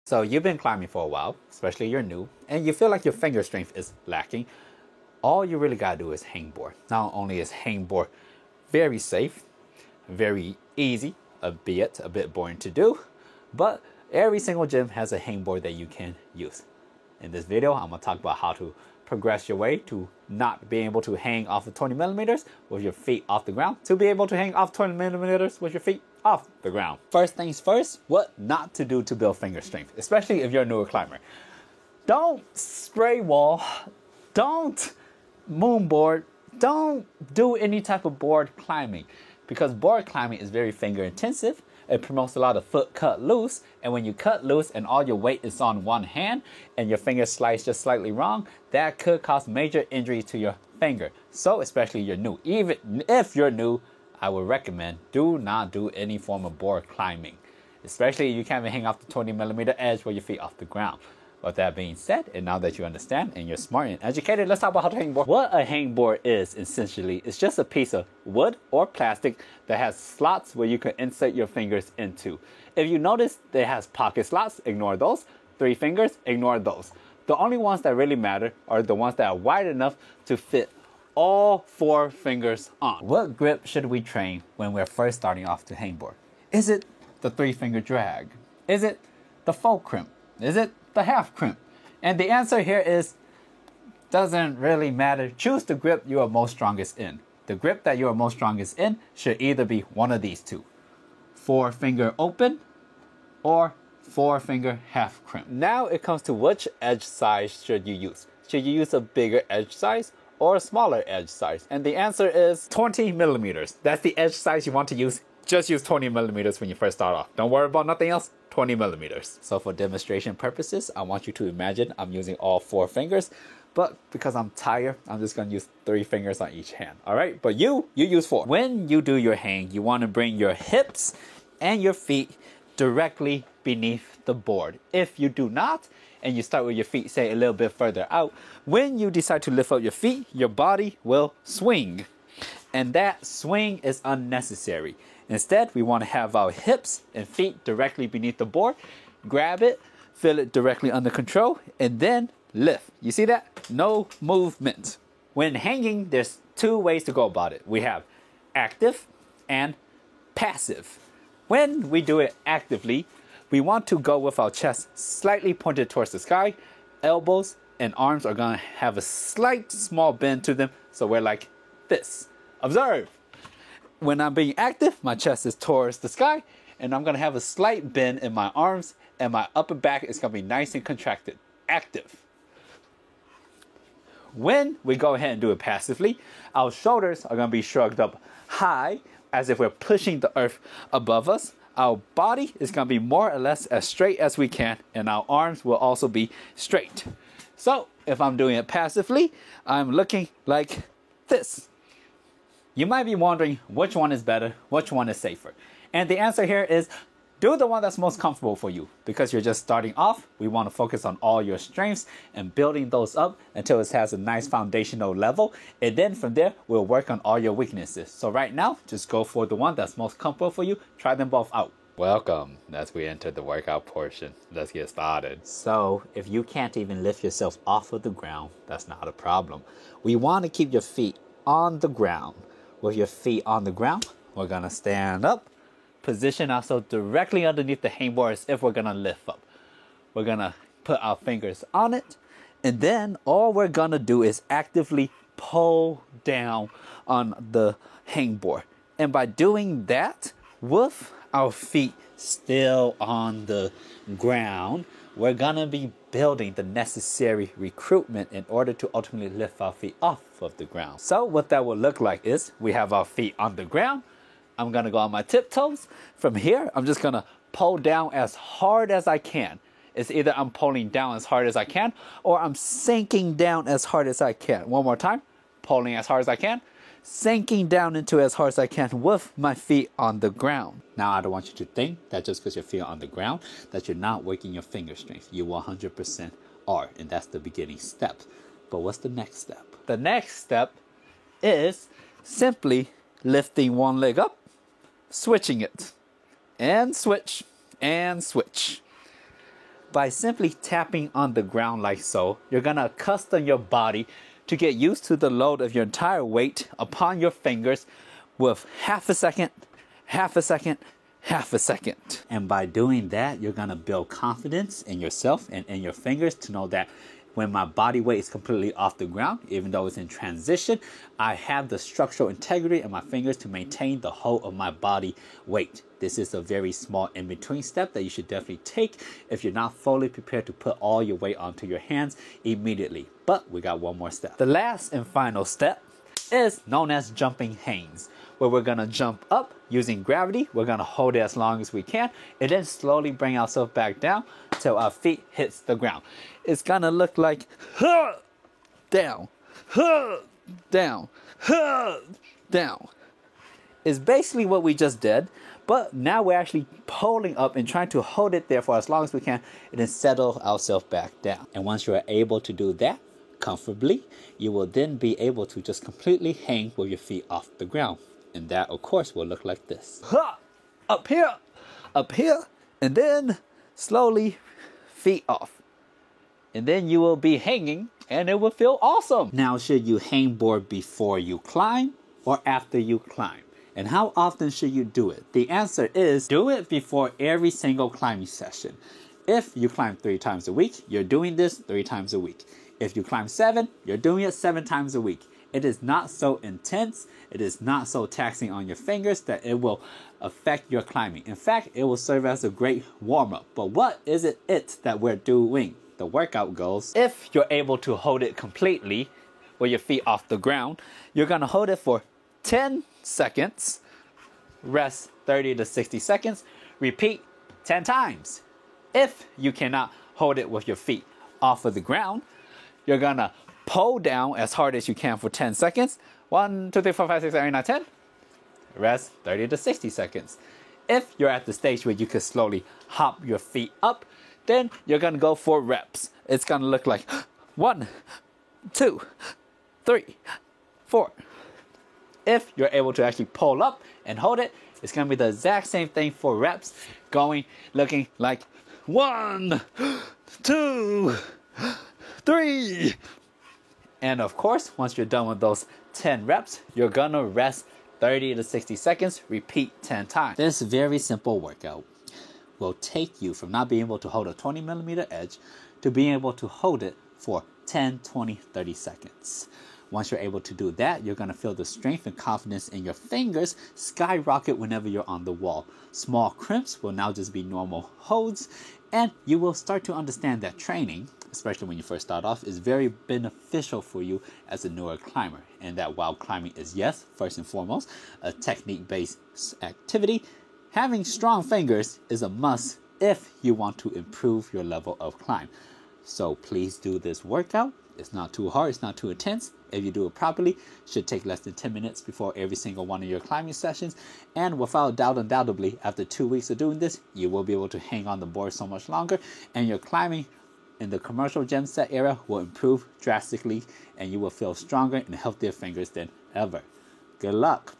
So you've been climbing for a while, especially you're new, and you feel like your finger strength is lacking. All you really gotta do is hangboard. Not only is hangboard very safe, very easy, albeit a bit boring to do, but every single gym has a hangboard that you can use. In this video, I'm gonna talk about how to progress your way to not being able to hang off of 20 millimeters with your feet off the ground to be able to hang off 20 millimeters with your feet off the ground. First things first, what not to do to build finger strength, especially if you're a newer climber. Don't spray wall, don't moonboard, don't do any type of board climbing, because board climbing is very finger intensive. It promotes a lot of foot cut loose, and when you cut loose and all your weight is on one hand and your finger slides just slightly wrong, that could cause major injury to your finger. So especially if you're new, even if you're new, I would recommend do not do any form of board climbing, especially if you can't even hang off the 20 millimeter edge with your feet off the ground. With that being said, and now that you understand and you're smart and educated, let's talk about how to hangboard. What a hangboard is essentially, it's just a piece of wood or plastic that has slots where you can insert your fingers into. If you notice that it has pocket slots, ignore those. 3 fingers, ignore those. The only ones that really matter are the ones that are wide enough to fit all 4 fingers on. What grip should we train when we're first starting off to hangboard? Is it the 3-finger drag? Is it the full crimp? Is it the half crimp? And the answer here is doesn't really matter. Choose the grip you are most strongest in. The grip that you are most strongest in should either be one of these two: 4-finger open or 4-finger half crimp. Now it comes to which edge size should you use. Should you use a bigger edge size or a smaller edge size? And the answer is 20 millimeters. That's the edge size you want to use. Just use 20 millimeters when you first start off. Don't worry about nothing else. 20 millimeters. So for demonstration purposes, I want you to imagine I'm using all 4 fingers, but because I'm tired, I'm just gonna use 3 fingers on each hand. All right, but you use 4. When you do your hang, you want to bring your hips and your feet directly beneath the board. If you do not, and you start with your feet, say a little bit further out, when you decide to lift up your feet, your body will swing. And that swing is unnecessary. Instead, we want to have our hips and feet directly beneath the board. Grab it, feel it directly under control, and then lift. You see that? No movement. When hanging, there's 2 ways to go about it. We have active and passive. When we do it actively, we want to go with our chest slightly pointed towards the sky. Elbows and arms are going to have a slight small bend to them, so we're like this. Observe. When I'm being active, my chest is towards the sky, and I'm going to have a slight bend in my arms, and my upper back is going to be nice and contracted. Active. When we go ahead and do it passively, our shoulders are going to be shrugged up high, as if we're pushing the earth above us. Our body is going to be more or less as straight as we can, and our arms will also be straight. So if I'm doing it passively, I'm looking like this. You might be wondering which one is better, which one is safer. And the answer here is do the one that's most comfortable for you. Because you're just starting off, we want to focus on all your strengths and building those up until it has a nice foundational level. And then from there, we'll work on all your weaknesses. So right now, just go for the one that's most comfortable for you. Try them both out. Welcome as we enter the workout portion. Let's get started. So if you can't even lift yourself off of the ground, that's not a problem. We want to keep your feet on the ground. With your feet on the ground, we're going to stand up, position ourselves directly underneath the hangboard as if we're going to lift up. We're going to put our fingers on it, and then all we're going to do is actively pull down on the hangboard. And by doing that, with our feet still on the ground, we're going to be building the necessary recruitment in order to ultimately lift our feet off of the ground. So what that will look like is we have our feet on the ground. I'm going to go on my tiptoes. From here, I'm just going to pull down as hard as I can. It's either I'm pulling down as hard as I can or I'm sinking down as hard as I can. One more time. Pulling as hard as I can. Sinking down into as hard as I can with my feet on the ground. Now, I don't want you to think that just because your feet are on the ground, that you're not working your finger strength. You 100% are, and that's the beginning step. But what's the next step? The next step is simply lifting one leg up, switching it, and switch, and switch. By simply tapping on the ground like so, you're gonna accustom your body to get used to the load of your entire weight upon your fingers with half a second, half a second, half a second. And by doing that, you're gonna build confidence in yourself and in your fingers to know that when my body weight is completely off the ground, even though it's in transition, I have the structural integrity in my fingers to maintain the whole of my body weight. This is a very small in-between step that you should definitely take if you're not fully prepared to put all your weight onto your hands immediately. But we got one more step. The last and final step is known as jumping hangs, where we're gonna jump up using gravity. We're gonna hold it as long as we can and then slowly bring ourselves back down till our feet hits the ground. It's gonna look like down, down, down. It's basically what we just did, but now we're actually pulling up and trying to hold it there for as long as we can and then settle ourselves back down. And once you're able to do that comfortably, you will then be able to just completely hang with your feet off the ground. And that, of course, will look like this. Up here, and then slowly feet off. And then you will be hanging and it will feel awesome. Now, should you hangboard before you climb or after you climb? And how often should you do it? The answer is do it before every single climbing session. If you climb 3 times a week, you're doing this 3 times a week. If you climb 7, you're doing it 7 times a week. It is not so intense, it is not so taxing on your fingers that it will affect your climbing. In fact, it will serve as a great warm-up. But what is it that we're doing? The workout goes, if you're able to hold it completely with your feet off the ground, you're gonna hold it for 10 seconds, rest 30 to 60 seconds, repeat 10 times. If you cannot hold it with your feet off of the ground, you're gonna pull down as hard as you can for 10 seconds. 1, 2, 3, 4, 5, 6, 7, 8, 9, 10. Rest 30 to 60 seconds. If you're at the stage where you can slowly hop your feet up, then you're gonna go for reps. It's gonna look like 1, 2, 3, 4. If you're able to actually pull up and hold it, it's gonna be the exact same thing for reps, looking like 1, 2, 3. And of course, once you're done with those 10 reps, you're gonna rest 30 to 60 seconds, repeat 10 times. This very simple workout will take you from not being able to hold a 20mm edge to being able to hold it for 10, 20, 30 seconds. Once you're able to do that, you're going to feel the strength and confidence in your fingers skyrocket whenever you're on the wall. Small crimps will now just be normal holds, and you will start to understand that training, especially when you first start off, is very beneficial for you as a newer climber. And that while climbing is, yes, first and foremost, a technique-based activity, having strong fingers is a must if you want to improve your level of climb. So please do this workout. It's not too hard, it's not too intense. If you do it properly, it should take less than 10 minutes before every single one of your climbing sessions. And without doubt, undoubtedly, after 2 weeks of doing this, you will be able to hang on the board so much longer. And your climbing in the commercial gym set era will improve drastically, and you will feel stronger and healthier fingers than ever. Good luck.